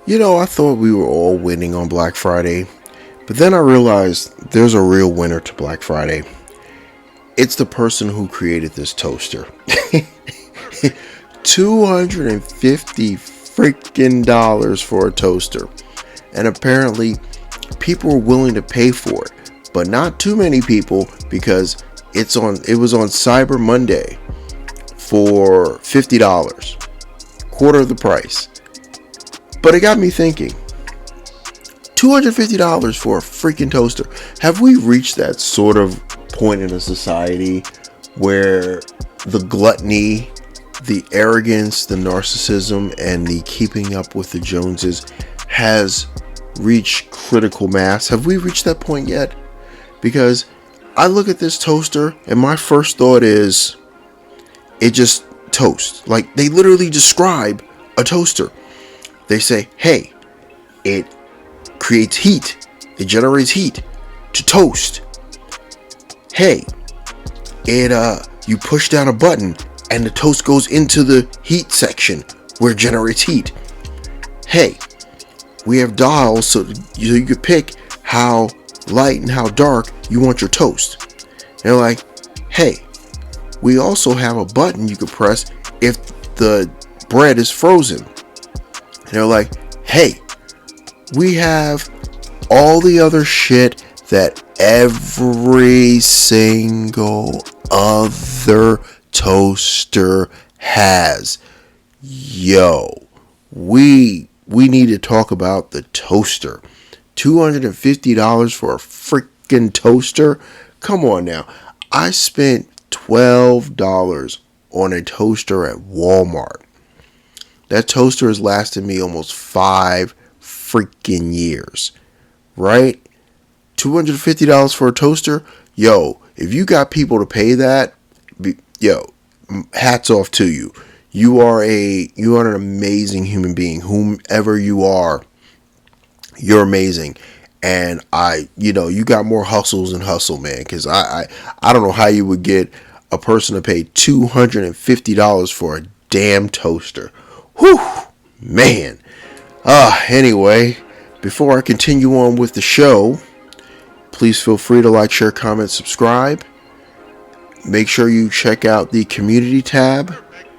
I thought we were all winning on Black Friday, but then I realized there's a real winner to Black Friday. It's the person who created this toaster. 250 freaking dollars for a toaster. And apparently people were willing to pay for it, but not too many people, because it was on Cyber Monday for $50, quarter of the price. But it got me thinking, $250 for a freaking toaster. Have we reached that sort of point in a society where the gluttony, the arrogance, the narcissism, and the keeping up with the Joneses has reached critical mass? Have we reached that point yet? Because I look at this toaster and my first thought is, it just toasts. Like, they literally describe a toaster. They say, hey, it creates heat. It generates heat to toast. Hey, you push down a button and the toast goes into the heat section where it generates heat. Hey, we have dials so you can pick how light and how dark you want your toast. They're like, hey, we also have a button you can press if the bread is frozen. And they're like, hey, we have all the other shit that every single other toaster has. Yo, we need to talk about the toaster. $250 for a freaking toaster? Come on now. I spent $12 on a toaster at Walmart. That toaster has lasted me almost 5 freaking years. Right? $250 for a toaster? Yo, if you got people to pay that, hats off to you. You are an amazing human being. Whomever you are, you're amazing. And you got more hustles than hustle, man. Because I don't know how you would get a person to pay $250 for a damn toaster. Whew, man. Anyway, before I continue on with the show, please feel free to like, share, comment, subscribe. Make sure you check out the community tab,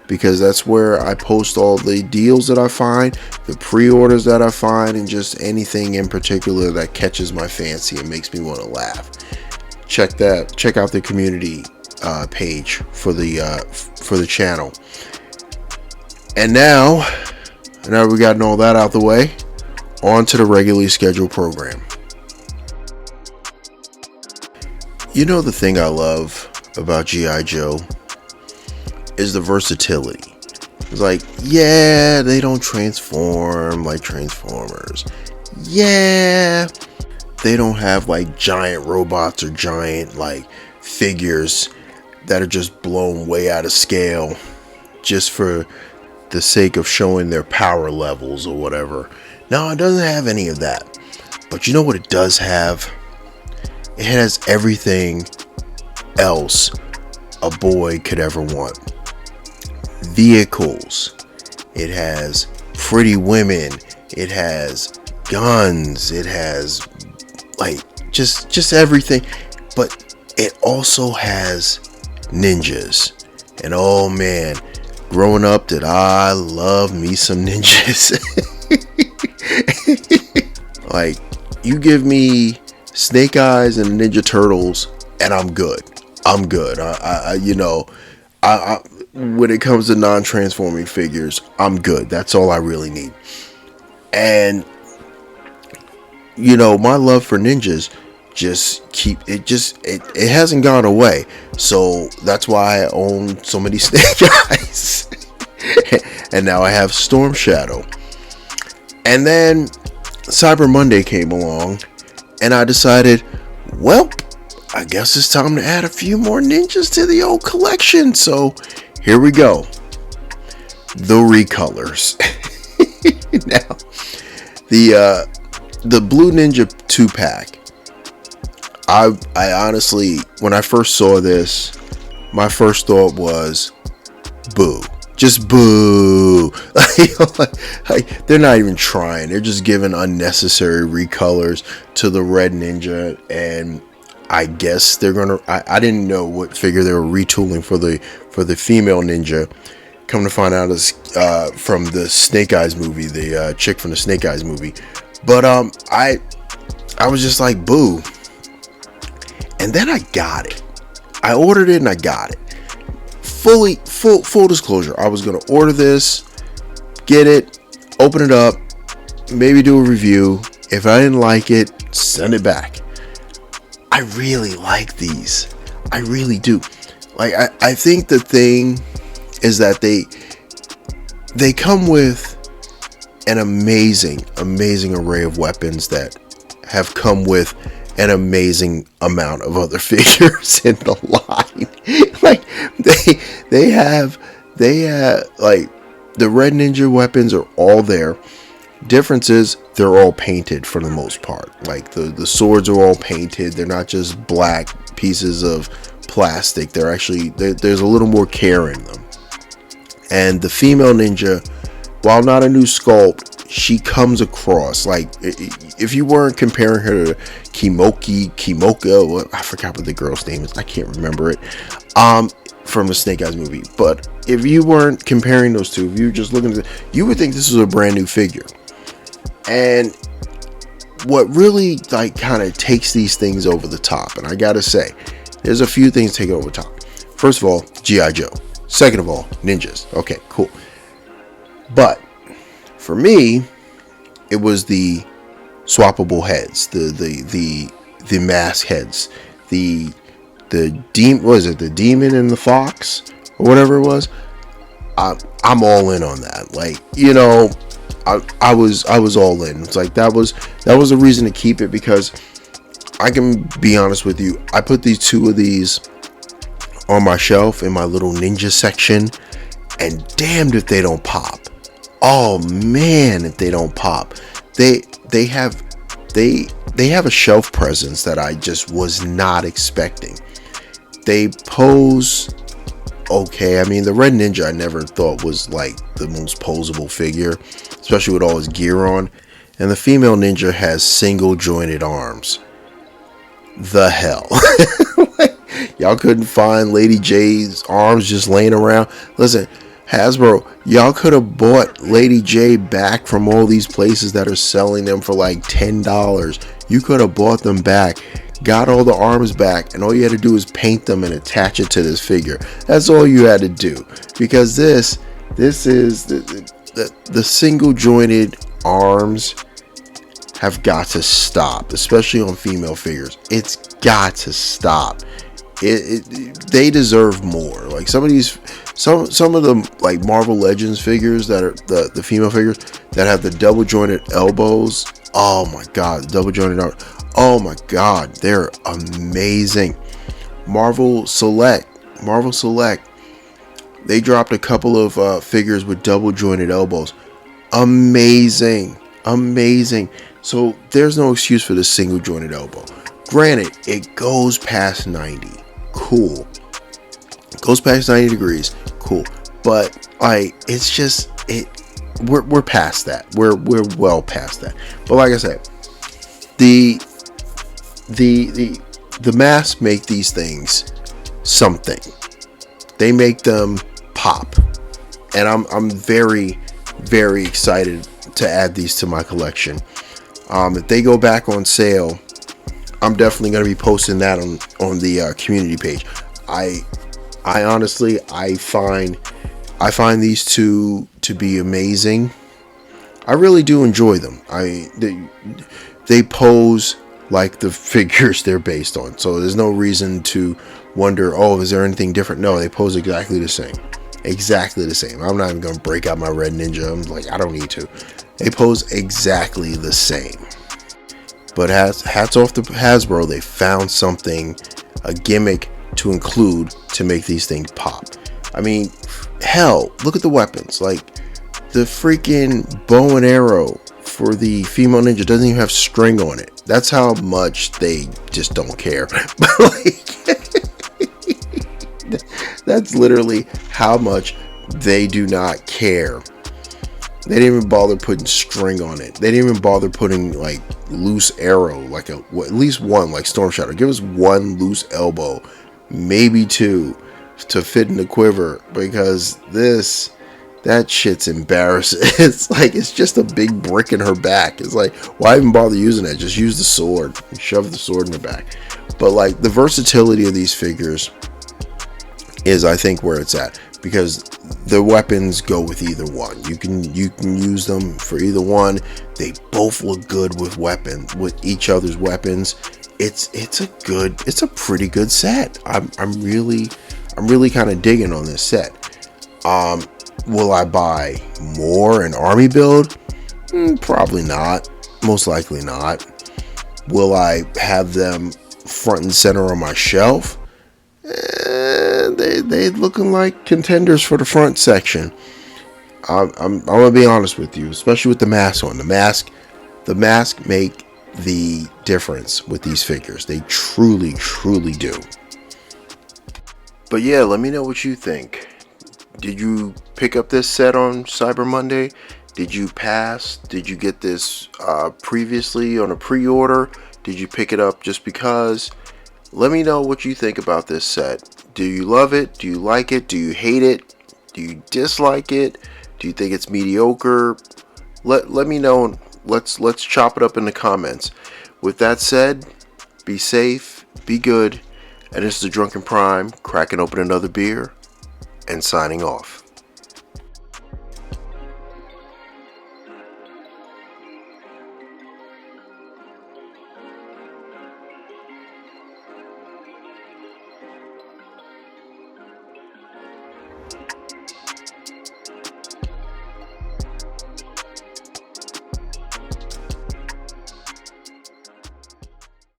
because that's where I post all the deals that I find, the pre-orders that I find, and just anything in particular that catches my fancy and makes me want to laugh. Check out the community page for the channel. And now we gotten all that out the way, on to the regularly scheduled program. The thing I love about G.I. Joe is the versatility. It's like, yeah, they don't transform like Transformers. Yeah, they don't have like giant robots or giant like figures that are just blown way out of scale just for the sake of showing their power levels or whatever. No, it doesn't have any of that. But you know what it does have? It has everything else a boy could ever want. Vehicles. It has pretty women. It has guns. It has just everything. But it also has ninjas. And oh man, growing up, did I love me some ninjas. Like, you give me Snake Eyes and Ninja Turtles and I'm good. When it comes to non-transforming figures, I'm good. That's all I really need. And my love for ninjas it hasn't gone away. So that's why I own so many Snake Eyes. And now I have Storm Shadow. And then Cyber Monday came along, and I decided, well, I guess it's time to add a few more ninjas to the old collection. So here we go. The recolors. Now, the Blue Ninja 2-pack. I honestly, when I first saw this, my first thought was, boo. Just boo. Like, they're not even trying. They're just giving unnecessary recolors to the Red Ninja, and I guess they're gonna. I didn't know what figure they were retooling for the female ninja. Come to find out, is from the Snake Eyes movie, the chick from the Snake Eyes movie. But I was just like, boo. And then I got it. I ordered it and I got it. Full disclosure. I was gonna order this, get it, open it up, maybe do a review. If I didn't like it, send it back. I really like these. I really do. Like, I think the thing is that they come with an amazing array of weapons that have come with an amazing amount of other figures in the line. Like, they have like, the Red Ninja weapons are all there. Difference is they're all painted for the most part. Like, the swords are all painted. They're not just black pieces of plastic. They're actually, there's a little more care in them. And the female ninja, while not a new sculpt, she comes across like, if you weren't comparing her to Kimoka, I forgot what the girl's name is. I can't remember it. From the Snake Eyes movie. But if you weren't comparing those two, if you were just looking at it, you would think this was a brand new figure. And what really, like, kind of takes these things over the top, and I gotta say, there's a few things taking over the top. First of all, G.I. Joe. Second of all, ninjas. Okay, cool. But for me, it was the swappable heads, the mask heads, the demon and the fox, or whatever it was. I'm all in on that. Like, you know, I was all in. It's like that was a reason to keep it, because I can be honest with you. I put these two of these on my shelf in my little ninja section, and damned if they don't pop. Oh man, if they don't pop. They have a shelf presence that I just was not expecting. They pose okay. I mean, the Red Ninja I never thought was like the most posable figure, especially with all his gear on. And the female ninja has single jointed arms. The hell. Y'all couldn't find Lady J's arms just laying around. Listen, Hasbro, y'all could have bought Lady J back from all these places that are selling them for like $10. You could have bought them back, got all the arms back, and all you had to do is paint them and attach it to this figure. That's all you had to do, because this is the single jointed arms have got to stop, especially on female figures. It's got to stop. They deserve more. Like, some of the like Marvel Legends figures that are the female figures that have the double jointed elbows. Oh my god, double jointed arms. Oh my god, they're amazing. Marvel Select. They dropped a couple of figures with double jointed elbows. Amazing. So there's no excuse for the single jointed elbow. Granted, it goes past 90. Cool. Goes past 90 degrees. Cool. But like, it's just we're past that. We're well past that. But like I said, the masks make these things something. They make them pop. And I'm very, very excited to add these to my collection. If they go back on sale, I'm definitely going to be posting that on the community page. I honestly, I find these two to be amazing. I really do enjoy them. They pose like the figures they're based on, so there's no reason to wonder, oh, is there anything different? No, they pose exactly the same. I'm not even going to break out my Red Ninja. I'm like, I don't need to. They pose exactly the same. But hats off to Hasbro. They found something, a gimmick to include to make these things pop. I mean, hell, look at the weapons. Like, the freaking bow and arrow for the female ninja doesn't even have string on it. That's how much they just don't care. But like, that's literally how much They do not care. They didn't even bother putting string on it. They didn't even bother putting like loose arrow, like at least one, like Storm Shadow. Give us one loose elbow, maybe two, to fit in the quiver, because that shit's embarrassing. It's just a big brick in her back. It's like, why even bother using it? Just use the sword. Shove the sword in her back. But like the versatility of these figures is, I think, where it's at, because the weapons go with either one. You can use them for either one. They both look good with each other's weapons. It's a pretty good set. I'm really kind of digging on this set. Will I buy more in army build? Probably not. Most likely not. Will I have them front and center on my shelf? They looking like contenders for the front section. I'm gonna be honest with you, especially with the mask on. The mask make the difference with these figures. They truly do. But yeah, let me know what you think. Did you pick up this set on Cyber Monday? Did you pass? Did you get this previously on a pre-order? Did you pick it up just because? Let me know what you think about this set. Do you love it? Do you like it? Do you hate it? Do you dislike it? Do you think it's mediocre? Let me know, and let's chop it up in the comments. With that said, be safe, be good, and it's the Drunken Prime cracking open another beer and signing off.